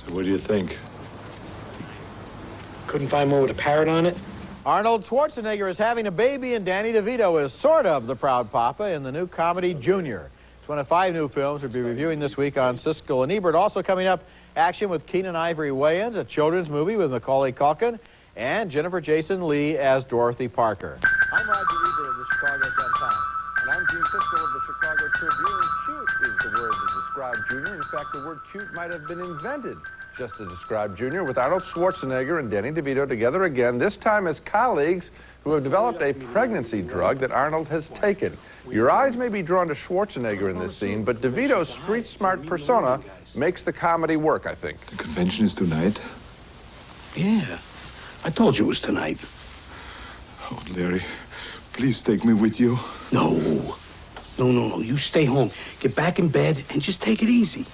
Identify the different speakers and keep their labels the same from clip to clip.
Speaker 1: What do you think?
Speaker 2: Couldn't find one with a parrot on it?
Speaker 3: Arnold Schwarzenegger is having a baby, and Danny DeVito is sort of the proud papa in the new comedy Junior. It's one of 5 new films we'll be reviewing this week on Siskel and Ebert. Also coming up, action with Keenan Ivory Wayans, a children's movie with Macaulay Culkin, and Jennifer Jason Leigh as Dorothy Parker. I'm Roger Ebert of the Chicago Sun-Times.
Speaker 4: And I'm Gene Siskel of the Chicago Tribune. Cute is the word to describe Junior. In fact, the word cute might have been invented just to describe Junior, with Arnold Schwarzenegger and Danny DeVito together again, this time as colleagues who have developed a pregnancy drug that Arnold has taken. Your eyes may be drawn to Schwarzenegger in this scene, but DeVito's street-smart persona makes the comedy work, I think.
Speaker 1: The convention is tonight?
Speaker 2: Yeah. I told you it was tonight.
Speaker 1: Oh, Larry, please take me with you.
Speaker 2: No. No. You stay home. Get back in bed and just take it easy.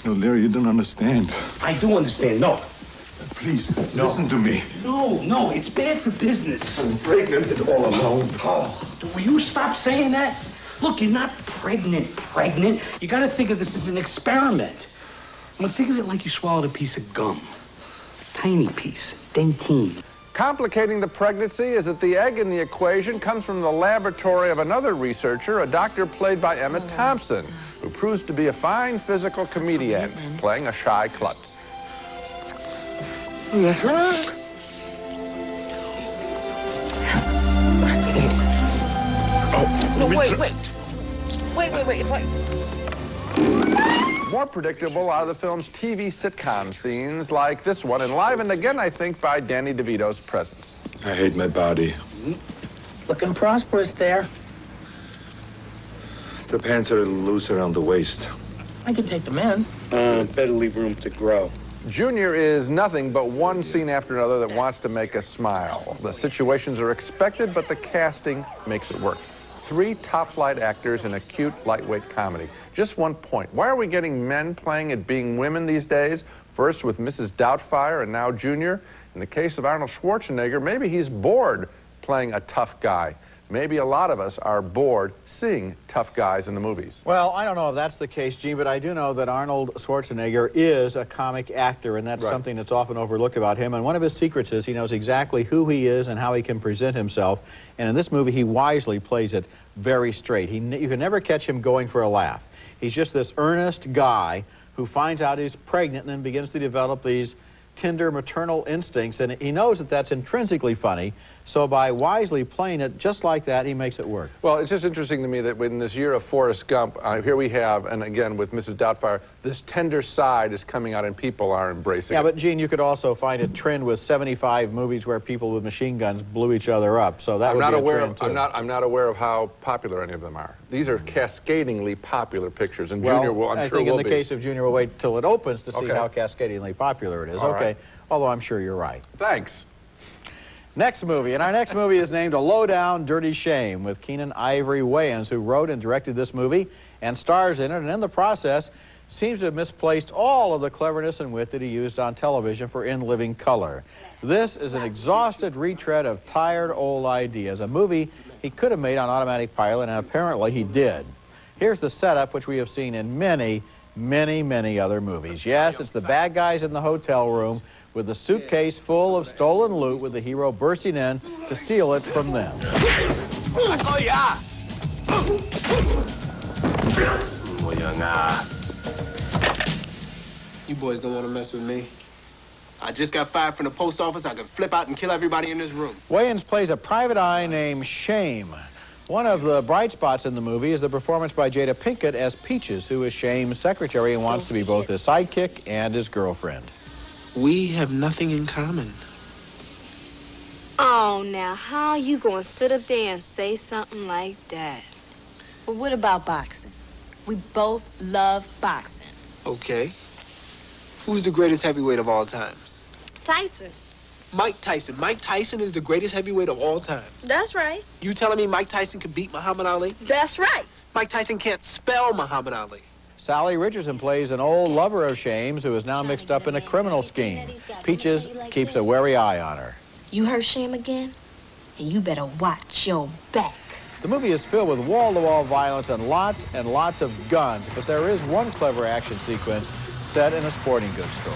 Speaker 1: No, Larry, you don't understand.
Speaker 2: I do understand. No.
Speaker 1: Please, listen to me.
Speaker 2: No. It's bad for business.
Speaker 1: I'm pregnant and all alone.
Speaker 2: Oh, will you stop saying that? Look, you're not pregnant. You got to think of this as an experiment. I'm gonna think of it like you swallowed a piece of gum. Tiny piece, dentine.
Speaker 4: Complicating the pregnancy is that the egg in the equation comes from the laboratory of another researcher, a doctor played by Emma Thompson, who proves to be a fine physical comedian, playing a shy klutz.
Speaker 2: Yes, sir.
Speaker 5: No, wait.
Speaker 4: More predictable are the film's TV sitcom scenes like this one, enlivened again, I think, by Danny DeVito's presence.
Speaker 1: I hate my body.
Speaker 5: Looking prosperous there.
Speaker 1: The pants are a little loose around the waist.
Speaker 5: I could take them in.
Speaker 2: Better leave room to grow.
Speaker 4: Junior is nothing but one scene after another that wants to make us smile. The situations are expected, but the casting makes it work. 3 top-flight actors in a cute, lightweight comedy. Just one point. Why are we getting men playing at being women these days? First with Mrs. Doubtfire and now Junior. In the case of Arnold Schwarzenegger, maybe he's bored playing a tough guy. Maybe a lot of us are bored seeing tough guys in the movies.
Speaker 3: Well, I don't know if that's the case, Gene, but I do know that Arnold Schwarzenegger is a comic actor, and that's something that's often overlooked about him. And one of his secrets is he knows exactly who he is and how he can present himself. And in this movie, he wisely plays it very straight. You can never catch him going for a laugh. He's just this earnest guy who finds out he's pregnant and then begins to develop these tender maternal instincts, and he knows that that's intrinsically funny, so by wisely playing it just like that, he makes it work.
Speaker 4: Well, it's just interesting to me that in this year of Forrest Gump, here we have, and again with Mrs. Doubtfire, this tender side is coming out and people are embracing it.
Speaker 3: Yeah, but Gene, you could also find a trend with 75 movies where people with machine guns blew each other up, so that would be a trend too.
Speaker 4: I'm not aware of how popular any of them are. These are cascadingly popular pictures, and Junior will, I'm sure, will be.
Speaker 3: I think in the case of Junior, we'll wait till it opens to see how cascadingly popular it is.
Speaker 4: All right.
Speaker 3: Although I'm sure you're right.
Speaker 4: Thanks.
Speaker 3: Next movie, and our next movie is named A Lowdown Dirty Shame, with Keenan Ivory Wayans, who wrote and directed this movie and stars in it, and in the process seems to have misplaced all of the cleverness and wit that he used on television for In Living Color. This is an exhausted retread of tired old ideas, a movie he could have made on automatic pilot, and apparently he did. Here's the setup, which we have seen in many other movies. Yes, it's the bad guys in the hotel room with the suitcase full of stolen loot, with the hero bursting in to steal it from them.
Speaker 6: You boys don't want to mess with me. I just got fired from the post office. I could flip out and kill everybody in this room.
Speaker 3: Wayans plays a private eye named Shame. One of the bright spots in the movie is the performance by Jada Pinkett as Peaches, who is Shame's secretary and wants to be both his sidekick and his girlfriend.
Speaker 6: We have nothing in common.
Speaker 7: Oh, now, how you gonna sit up there and say something like that?
Speaker 5: But what about boxing?
Speaker 7: We both love boxing.
Speaker 6: Okay. Who's the greatest heavyweight of all times?
Speaker 7: Tyson.
Speaker 6: Mike Tyson. Mike Tyson is the greatest heavyweight of all time.
Speaker 7: That's right.
Speaker 6: You telling me Mike Tyson could beat Muhammad Ali?
Speaker 7: That's right.
Speaker 6: Mike Tyson can't spell Muhammad Ali.
Speaker 3: Sally Richardson plays an old lover of Shame's who is now mixed up in a criminal scheme. Peaches keeps a wary eye on her.
Speaker 7: You heard Shame again? And you better watch your back.
Speaker 3: The movie is filled with wall-to-wall violence and lots of guns, but there is one clever action sequence set in a sporting goods store.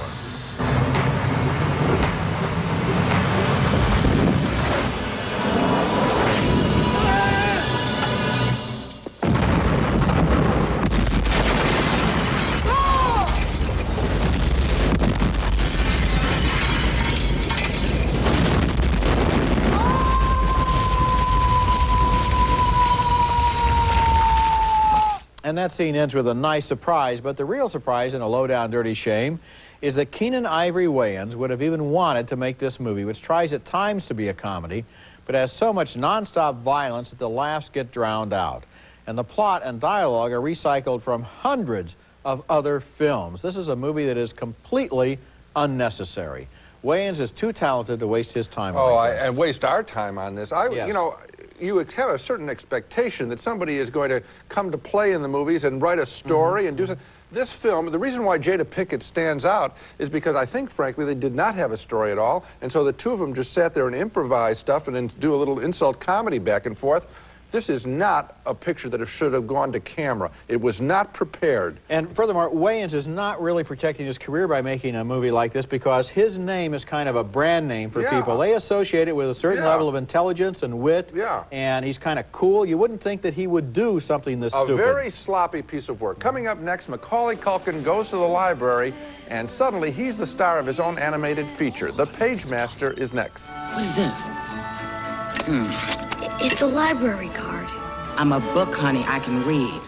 Speaker 3: And that scene ends with a nice surprise, but the real surprise in A Lowdown Dirty Shame is that Keenan Ivory Wayans would have even wanted to make this movie, which tries at times to be a comedy, but has so much nonstop violence that the laughs get drowned out. And the plot and dialogue are recycled from hundreds of other films. This is a movie that is completely unnecessary. Wayans is too talented to waste his time on this.
Speaker 4: And waste our time on this.
Speaker 3: Yes.
Speaker 4: You know, you have a certain expectation that somebody is going to come to play in the movies and write a story and do something. This film, the reason why Jada Pinkett stands out is because I think, frankly, they did not have a story at all, and so the two of them just sat there and improvised stuff and then do a little insult comedy back and forth. This is not a picture that should have gone to camera. It was not prepared.
Speaker 3: And furthermore, Wayans is not really protecting his career by making a movie like this because his name is kind of a brand name for people. They associate it with a certain level of intelligence and wit, and he's kind of cool. You wouldn't think that he would do something this stupid.
Speaker 4: A very sloppy piece of work. Coming up next, Macaulay Culkin goes to the library, and suddenly he's the star of his own animated feature. The Pagemaster is next.
Speaker 5: What is this?
Speaker 8: It's a library card.
Speaker 5: I'm a book, honey. I can read.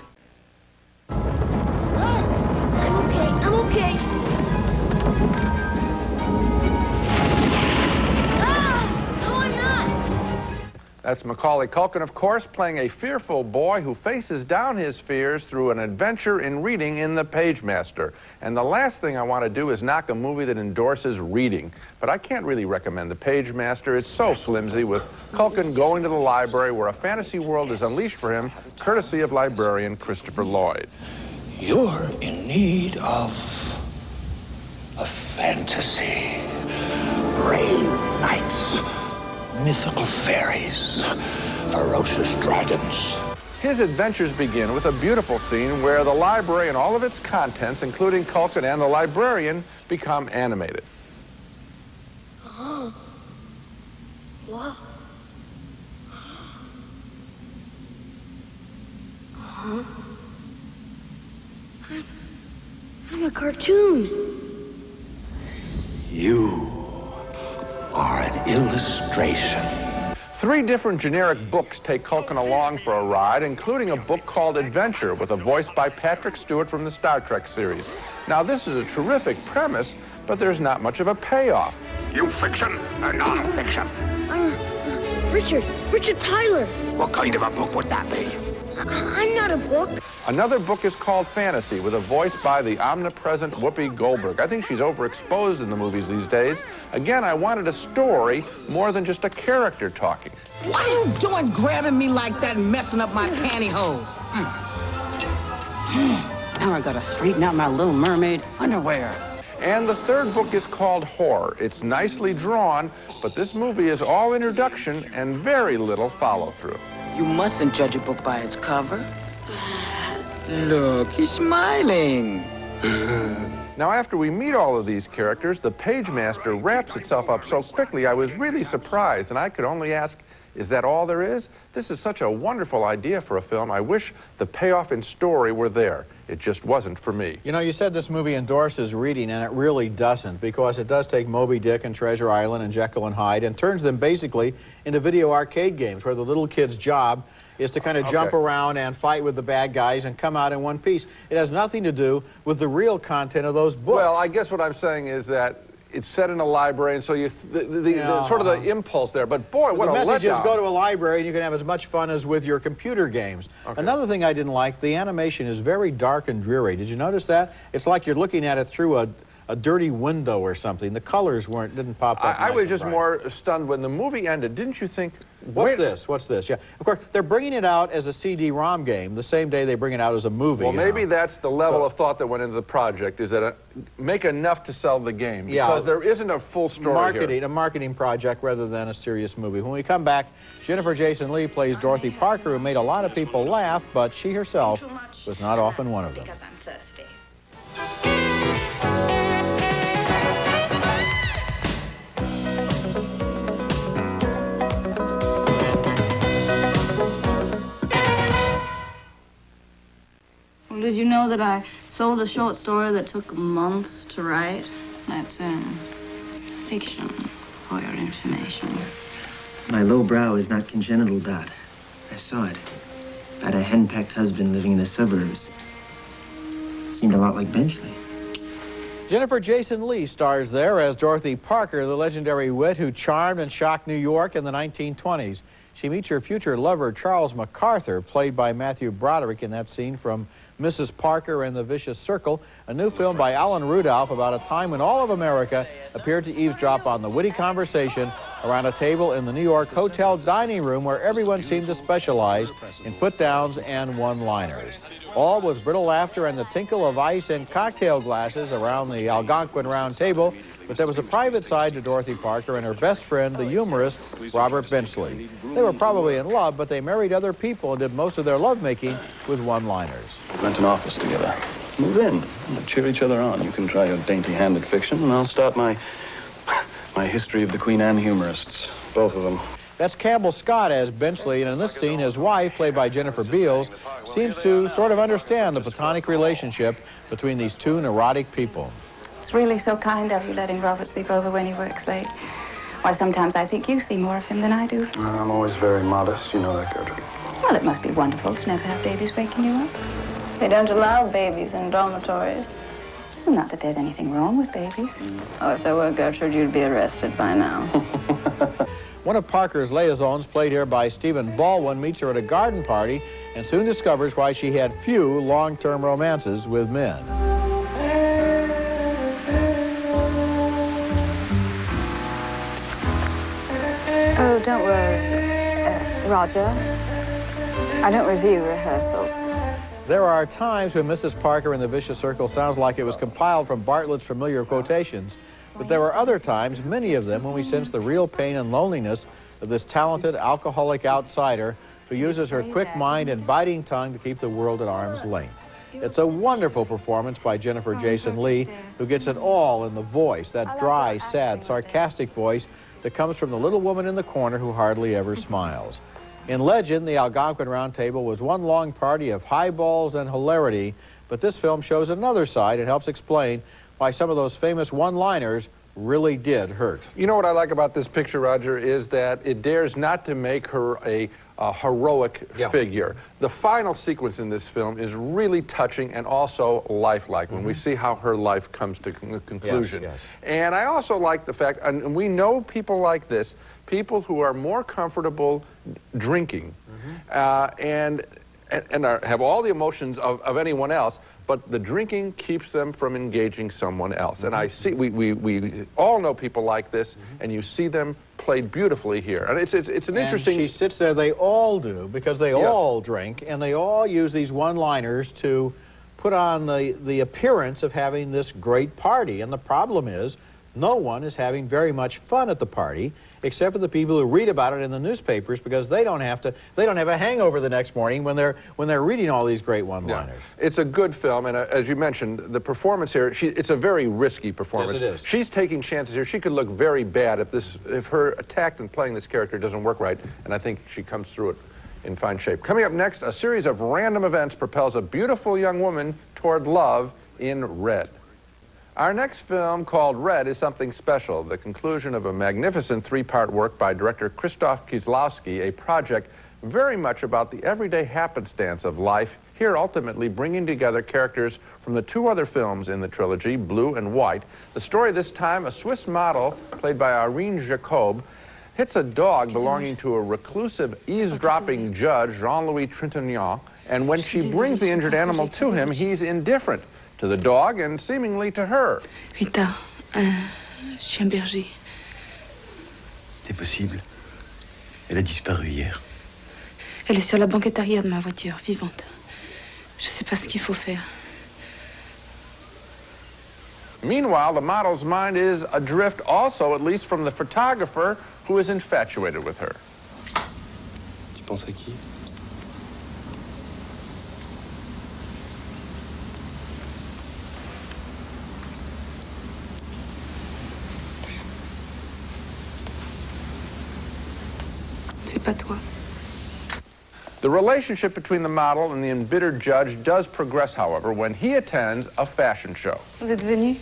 Speaker 8: I'm okay. I'm okay. No, I'm not.
Speaker 4: That's Macaulay Culkin, of course, playing a fearful boy who faces down his fears through an adventure in reading in The Pagemaster. And the last thing I want to do is knock a movie that endorses reading. But I can't really recommend The Pagemaster. It's so flimsy, with Culkin going to the library where a fantasy world is unleashed for him, courtesy of librarian Christopher Lloyd.
Speaker 2: You're in need of a fantasy. Brave knights, mythical fairies, ferocious dragons.
Speaker 4: His adventures begin with a beautiful scene where the library and all of its contents, including Culkin and the librarian, become animated.
Speaker 8: Oh. Wow. I'm a cartoon.
Speaker 2: You are an illustration.
Speaker 4: 3 different generic books take Culkin along for a ride, including a book called Adventure, with a voice by Patrick Stewart from the Star Trek series. Now, this is a terrific premise, but there's not much of a payoff.
Speaker 2: You fiction or non-fiction?
Speaker 8: Richard Tyler.
Speaker 2: What kind of a book would that be?
Speaker 8: I'm not a book.
Speaker 4: Another book is called Fantasy, with a voice by the omnipresent Whoopi Goldberg. I think she's overexposed in the movies these days. Again, I wanted a story more than just a character talking.
Speaker 5: What are you doing grabbing me like that and messing up my pantyhose? Now I gotta straighten out my Little Mermaid underwear.
Speaker 4: And the third book is called Horror. It's nicely drawn, but this movie is all introduction and very little follow-through.
Speaker 5: You mustn't judge a book by its cover. Look, he's smiling.
Speaker 4: Now, after we meet all of these characters, the Pagemaster wraps itself up so quickly I was really surprised, and I could only ask, is that all there is? This is such a wonderful idea for a film. I wish the payoff in story were there. It just wasn't for me.
Speaker 3: You know, you said this movie endorses reading, and it really doesn't, because it does take Moby Dick and Treasure Island and Jekyll and Hyde and turns them basically into video arcade games where the little kid's job is to kind of jump around and fight with the bad guys and come out in one piece. It has nothing to do with the real content of those books.
Speaker 4: Well, I guess what I'm saying is that it's set in a library, and so the sort of the impulse there. But boy, what a letdown.
Speaker 3: The message is go to a library and you can have as much fun as with your computer games.
Speaker 4: Okay.
Speaker 3: Another thing I didn't like, the animation is very dark and dreary. Did you notice that? It's like you're looking at it through a dirty window or something. The colors didn't pop up.
Speaker 4: I was just more stunned when the movie ended. Didn't you think,
Speaker 3: what's this? What's this? Yeah. Of course, they're bringing it out as a CD-ROM game the same day they bring it out as a movie.
Speaker 4: Well, maybe that's the level of thought that went into the project, is that make enough to sell the game. Because there isn't a full story here.
Speaker 3: A marketing project rather than a serious movie. When we come back, Jennifer Jason Leigh plays Dorothy Parker, who made a lot of people laugh, but she herself was not often one of them.
Speaker 9: Because I'm thirsty.
Speaker 10: Did you know that I sold a short story that took months to write? That's fiction, for your information.
Speaker 11: My low brow is not congenital, Dot. I saw it. I had a henpecked husband living in the suburbs. Seemed a lot like Benchley.
Speaker 3: Jennifer Jason Leigh stars there as Dorothy Parker, the legendary wit who charmed and shocked New York in the 1920s. She meets her future lover, Charles MacArthur, played by Matthew Broderick in that scene from Mrs. Parker and the Vicious Circle, a new film by Alan Rudolph about a time when all of America appeared to eavesdrop on the witty conversation around a table in the New York hotel dining room where everyone seemed to specialize in put-downs and one-liners. All was brittle laughter and the tinkle of ice and cocktail glasses around the Algonquin round table, but there was a private side to Dorothy Parker and her best friend, the humorist Robert Benchley. They were probably in love, but they married other people and did most of their lovemaking with one-liners.
Speaker 12: Rent an office together. Move in. We'll cheer each other on. You can try your dainty-handed fiction, and I'll start my history of the Queen Anne humorists. Both of them.
Speaker 3: That's Campbell Scott as Benchley, and in this scene, his wife, played by Jennifer Beals, seems to sort of understand the platonic relationship between these two neurotic people.
Speaker 10: It's really so kind of you letting Robert sleep over when he works late. Why, sometimes I think you see more of him than I do.
Speaker 12: I'm always very modest. You know that, Gertrude.
Speaker 10: Well, it must be wonderful to never have babies waking you up. They don't allow babies in dormitories. Well, not that there's anything wrong with babies. Oh, if there were, Gertrude, you'd be arrested by now.
Speaker 3: One of Parker's liaisons, played here by Stephen Baldwin, meets her at a garden party and soon discovers why she had few long-term romances with men.
Speaker 10: Oh, don't worry, Roger. I don't review rehearsals.
Speaker 3: There are times when Mrs. Parker and the Vicious Circle sounds like it was compiled from Bartlett's familiar quotations, but there are other times, many of them, when we sense the real pain and loneliness of this talented alcoholic outsider who uses her quick mind and biting tongue to keep the world at arm's length. It's a wonderful performance by Jennifer Jason Leigh, who gets it all in the voice, that dry, sad, sarcastic voice that comes from the little woman in the corner who hardly ever smiles. In legend, the Algonquin Round Table was one long party of highballs and hilarity, but this film shows another side and helps explain why some of those famous one-liners really did hurt.
Speaker 4: You know what I like about this picture, Roger, is that it dares not to make her a heroic figure. The final sequence in this film is really touching and also lifelike when we see how her life comes to conclusion.
Speaker 3: Yes, yes.
Speaker 4: And I also like the fact, and we know people like this, people who are more comfortable drinking and have all the emotions of anyone else, but the drinking keeps them from engaging someone else. And I see, we all know people like this, and you see them played beautifully here. And it's an interesting...
Speaker 3: she sits there, they all do, because they all drink, and they all use these one-liners to put on the appearance of having this great party. And the problem is, no one is having very much fun at the party, except for the people who read about it in the newspapers, because they don't have a hangover the next morning when they're reading all these great one-liners.
Speaker 4: Yeah. It's a good film, and as you mentioned, the performance here, it's a very risky performance.
Speaker 3: Yes, it is.
Speaker 4: She's taking chances here. She could look very bad if her tact in playing this character doesn't work right, and I think she comes through it in fine shape. Coming up next, a series of random events propels a beautiful young woman toward love in Red. Our next film, called Red, is something special, the conclusion of a magnificent three-part work by director Krzysztof Kieslowski, a project very much about the everyday happenstance of life, here ultimately bringing together characters from the two other films in the trilogy, Blue and White. The story this time, a Swiss model, played by Irene Jacob, hits a dog belonging to a reclusive, eavesdropping judge, Jean-Louis Trintignant, and when she brings the injured animal to him, he's indifferent to the dog and seemingly to her.
Speaker 7: Rita, un chien berger.
Speaker 9: C'est possible. Elle a disparu hier.
Speaker 7: Elle est sur la banquette arrière de ma voiture, vivante. Je sais pas ce qu'il faut faire.
Speaker 4: Meanwhile, the model's mind is adrift also, at least from the photographer, who is infatuated with her.
Speaker 9: Tu penses à qui?
Speaker 7: C'est pas toi.
Speaker 4: The relationship between the model and the embittered judge does progress, however, when he attends a fashion show.
Speaker 10: Vous êtes venu?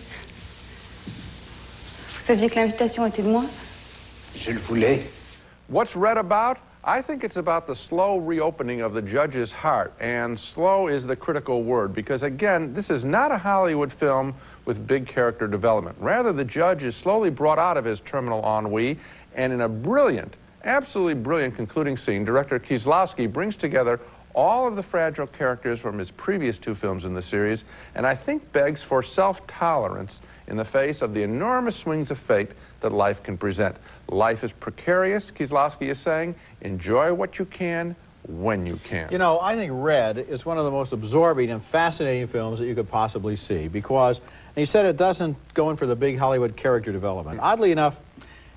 Speaker 10: Vous saviez que l'invitation était de moi?
Speaker 2: Je le voulais.
Speaker 4: What's read about? I think it's about the slow reopening of the judge's heart, and slow is the critical word, because again, this is not a Hollywood film with big character development. Rather, the judge is slowly brought out of his terminal ennui, and in a brilliant, absolutely brilliant concluding scene, director Kieslowski brings together all of the fragile characters from his previous two films in the series, and I think begs for self-tolerance in the face of the enormous swings of fate that life can present. Life is precarious, Kieslowski is saying. Enjoy what you can, when you can.
Speaker 3: You know, I think Red is one of the most absorbing and fascinating films that you could possibly see because, and he said it doesn't go in for the big Hollywood character development. Oddly enough,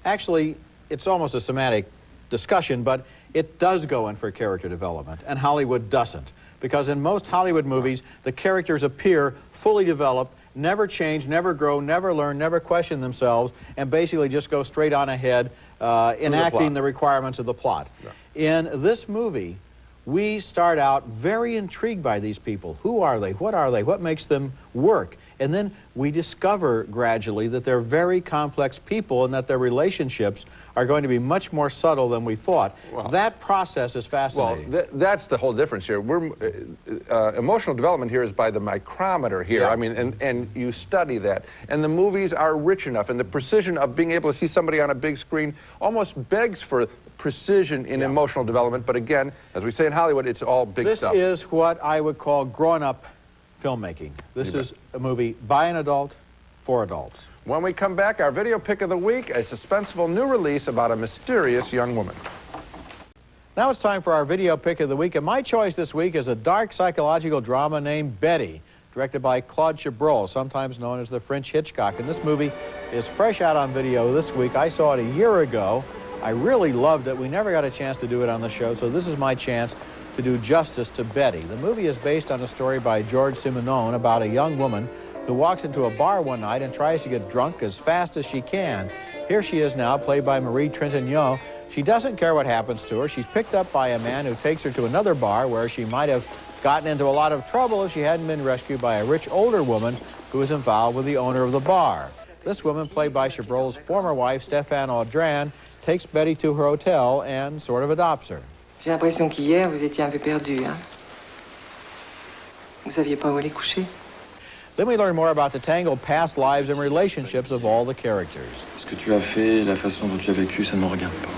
Speaker 3: actually, it's almost a semantic discussion, but it does go in for character development, and Hollywood doesn't. Because in most Hollywood movies, the characters appear fully developed, never change, never grow, never learn, never question themselves, and basically just go straight on ahead, enacting the requirements of the plot. Yeah. In this movie, we start out very intrigued by these people. Who are they? What are they? What makes them work? And then we discover gradually that they're very complex people and that their relationships are going to be much more subtle than we thought. Well, that process is fascinating.
Speaker 4: Well, that's the whole difference here. Emotional development here is by the micrometer here. Yeah. I mean, and you study that. And the movies are rich enough, and the precision of being able to see somebody on a big screen almost begs for precision in emotional development. But again, as we say in Hollywood, it's all big stuff.
Speaker 3: This is what I would call grown-up filmmaking. This is a movie by an adult, for adults.
Speaker 4: When we come back, our video pick of the week, a suspenseful new release about a mysterious young woman.
Speaker 3: Now it's time for our video pick of the week, and my choice this week is a dark psychological drama named Betty, directed by Claude Chabrol, sometimes known as the French Hitchcock. And this movie is fresh out on video this week. I saw it a year ago. I really loved it. We never got a chance to do it on the show, so this is my chance to do justice to Betty. The movie is based on a story by George Simenon about a young woman who walks into a bar one night and tries to get drunk as fast as she can. Here she is now, played by Marie Trintignant. She doesn't care what happens to her. She's picked up by a man who takes her to another bar where she might have gotten into a lot of trouble if she hadn't been rescued by a rich older woman who was involved with the owner of the bar. This woman, played by Chabrol's former wife, Stéphane Audran, takes Betty to her hotel and sort of adopts her.
Speaker 13: J'ai l'impression qu'hier, vous étiez un peu perdu, hein? Vous saviez pas où aller coucher?
Speaker 3: Then we learn more about the tangled past lives and relationships of all the characters.
Speaker 12: Ce que tu as fait, la façon dont tu as vécu, ça ne me regarde pas.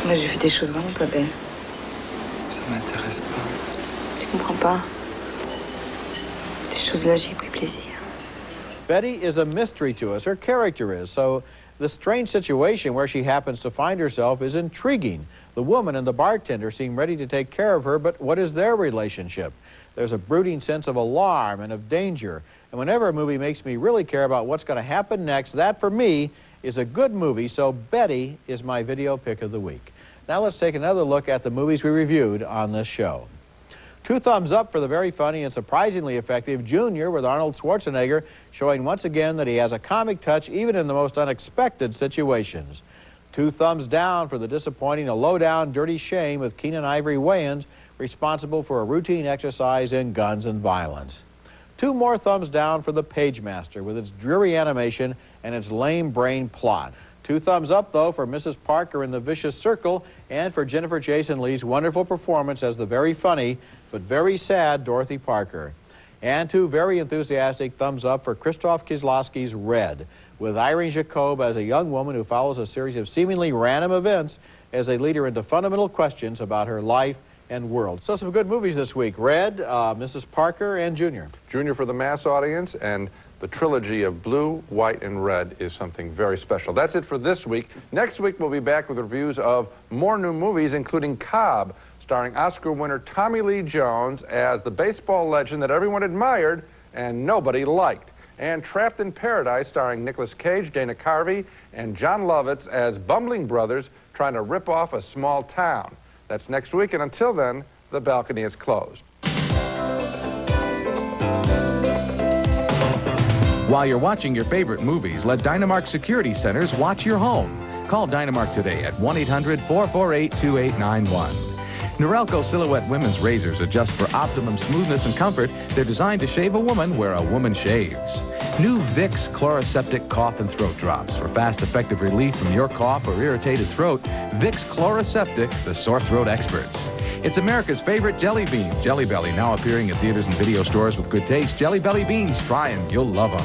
Speaker 10: Moi, j'ai fait des choses vraiment pas belles.
Speaker 12: Ça m'intéresse pas.
Speaker 10: Tu comprends pas? Ces choses-là, j'ai pris plaisir.
Speaker 3: Betty is a mystery to us. Her character is. So the strange situation where she happens to find herself is intriguing. The woman and the bartender seem ready to take care of her, but what is their relationship? There's a brooding sense of alarm and of danger. And whenever a movie makes me really care about what's going to happen next, that for me is a good movie. So Betty is my video pick of the week. Now let's take another look at the movies we reviewed on this show. 2 thumbs up for the very funny and surprisingly effective Junior with Arnold Schwarzenegger, showing once again that he has a comic touch even in the most unexpected situations. 2 thumbs down for the disappointing A Lowdown Dirty Shame with Keenen Ivory Wayans, responsible for a routine exercise in guns and violence. 2 more thumbs down for The Pagemaster with its dreary animation and its lame brain plot. 2 thumbs up, though, for Mrs. Parker in The Vicious Circle and for Jennifer Jason Leigh's wonderful performance as the very funny but very sad Dorothy Parker. And 2 very enthusiastic thumbs up for Krzysztof Kieslowski's Red, with Irene Jacob as a young woman who follows a series of seemingly random events as they lead her into fundamental questions about her life and world. So some good movies this week. Red, Mrs. Parker, and Junior.
Speaker 4: Junior for the mass audience, and the trilogy of Blue, White, and Red is something very special. That's it for this week. Next week, we'll be back with reviews of more new movies, including Cobb, starring Oscar winner Tommy Lee Jones as the baseball legend that everyone admired and nobody liked, and Trapped in Paradise, starring Nicolas Cage, Dana Carvey, and John Lovitz as bumbling brothers trying to rip off a small town. That's next week, and until then, the balcony is closed.
Speaker 14: While you're watching your favorite movies, let Dynamark Security Centers watch your home. Call Dynamark today at 1-800-448-2891. Norelco Silhouette women's razors adjust for optimum smoothness and comfort. They're designed to shave a woman where a woman shaves. New Vicks Chloraseptic Cough and Throat Drops. For fast, effective relief from your cough or irritated throat, Vicks Chloraseptic, the sore throat experts. It's America's favorite jelly bean, Jelly Belly, now appearing at theaters and video stores with good taste. Jelly Belly beans, try 'em, you'll love 'em.